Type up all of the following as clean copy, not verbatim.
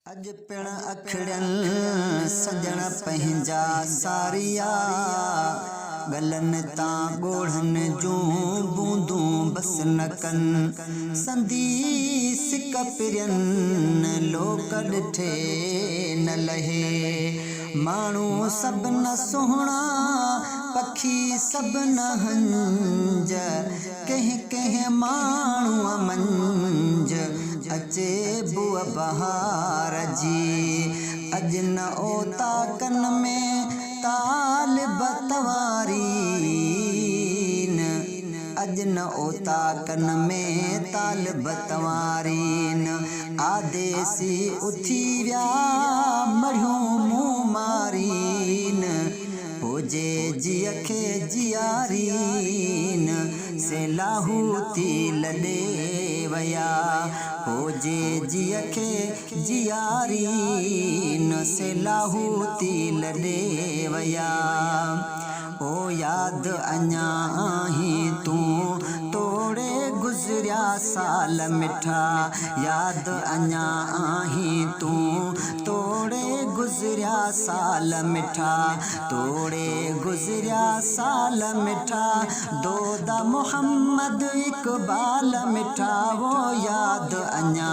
अज पिण अखड़न सजण पंहिंजा सारिया गलन तां गोढ़न जूं बूंदूं बस न कन संदीस कपिरन लोक ॾिठे न लहे माण्हू सब न सुहणा पखी सब न हंज कह कह माण्हू मंज अचे बुआ बहार जी अज न ओता कन में ताल बतवारी अज न ओता कन में ताल बतवारी आदेसी उथी व्या मरियूं मुँह मारीन पोजे जिय खे जियारीन से लाहूती लॾे वया पोजे जिय खे जियारीन से लाहूती लॾे वया ओ याद अञा आहीं तूं तोड़े गुज़रिया साल मिठा याद अञा आहीं तूं तोड़े गुज़रिया साल मिठा तोड़े गुज़रिया साल मिठा दोदा मोहम्मद इकबाल मिठा वो याद अञा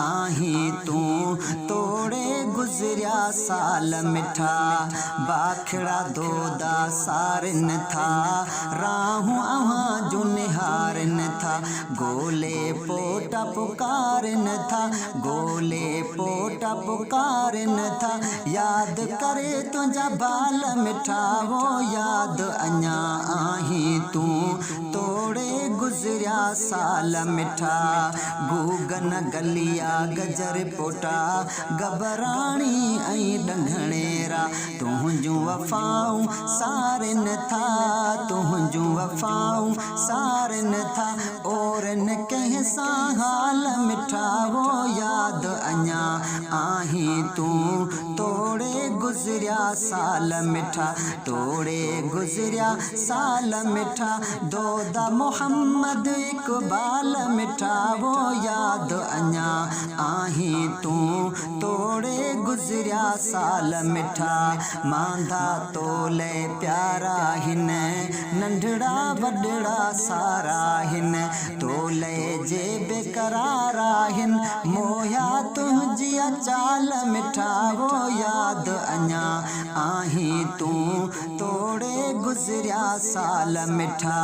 आहीं तूं तोड़े गुज़रिया साल मिठा बाखड़ा दोदा सारन था राहूं अहां जो निहारन था गोले पोटा पुकारन था गोले पोटा पुकारन था याद करे तुझा बाल मिठा वो याद अञा आहीं तूं तोड़े गुज़रिया साल मिठा गूगन गलिया गजर पोटा गबराणी ऐं डंघणेरा तुंहिंजूं वफ़ाऊं सारन था तुंहिंजूं वफ़ाऊं सारन था औरन कंहिं सां हाल मिठा वो याद अञा आहीं तूं तोड़े गुज़रिया साल मिठा तोड़े गुज़रिया साल मिठा दोदा मोहम्मद इकबाल मिठा वो याद अञा आहीं तूं तोड़े गुज़रिया साल मिठा मांधा तोले प्यारा हिन नंढड़ा वॾड़ा सारा हिन तोले जे बेकरारा हिन मोया तुंहिंजी चाल मिठा वो याद अञा आहीं तूं तोड़े गुज़रिया साल मिठा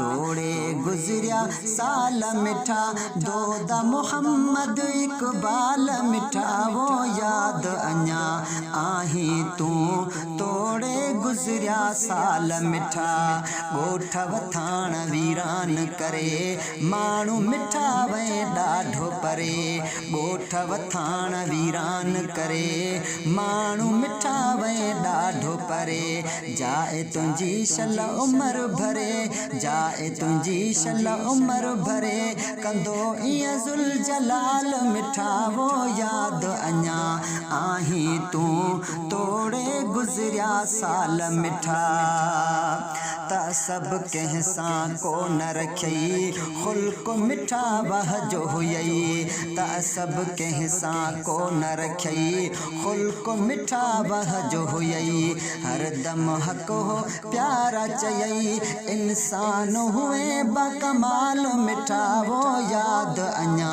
तोड़े गुज़रिया साल मिठा दोदा मोहम्मद इकबाल मिठा वो याद अञा आहीं तूं तोड़े गुज़रिया साल मिठा ॻोठ वथाण वीरान करे माण्हू मिठा वे ॾाढो परे ॻोठ वथाण वीरान करे माण्हू मिठा वे ॾाढो परे जाए तुंहिंजी शल उमिरि भरे जाए तुंहिंजी शल उमिरि भरे कंदो ईअं ज़ुल जलाल मिठा वो याद अञा आहीं तूं तोड़े गुज़रिया साल मिठा त सब कंहिं सां को न रखई ख़ुल्क़ मिठा वह जो हुई त सब कंहिं सां को न रखई ख़ुल्क़ मिठा वह जो हुई हर दम हक हो प्यारा चयई इंसान हुए बकमाल मिठा वो याद अञा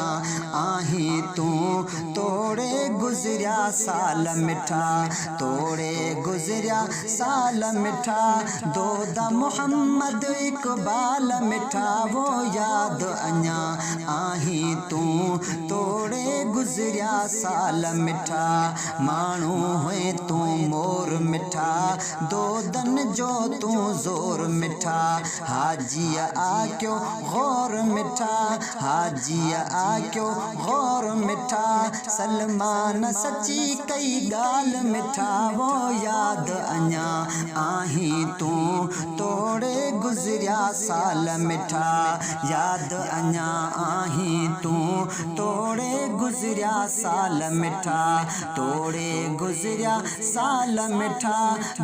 आहीं तूं तोड़े गुज़रिया साल मिठा तोड़े गुज़रिया साल मिठा दोदा मोहम्मद इकबाल मिठा वो याद अञा आहीं तूं तोड़े गुज़रिया साल मिठा माण्हू हुए तूं मोर मिठा दोदन जो तूं ज़ोर मिठा हाजीअ आक्यो गौर मिठा हाजीअ आक्यो गौर मिठा सलमान सची कई ॻाल्हि मिठा वो याद अञा आहीं तूं तोड़े गुज़रिया साल मिठा याद अञा आहीं तूं तोड़े गुज़रिया साल मिठा तोड़े गुज़रिया साल मिठा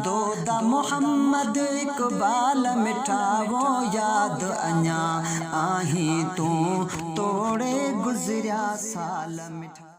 दोदा मोहम्मद इकबाल मिठा वो याद अञा आहीं तूं तोड़े गुज़रिया साल मिठा।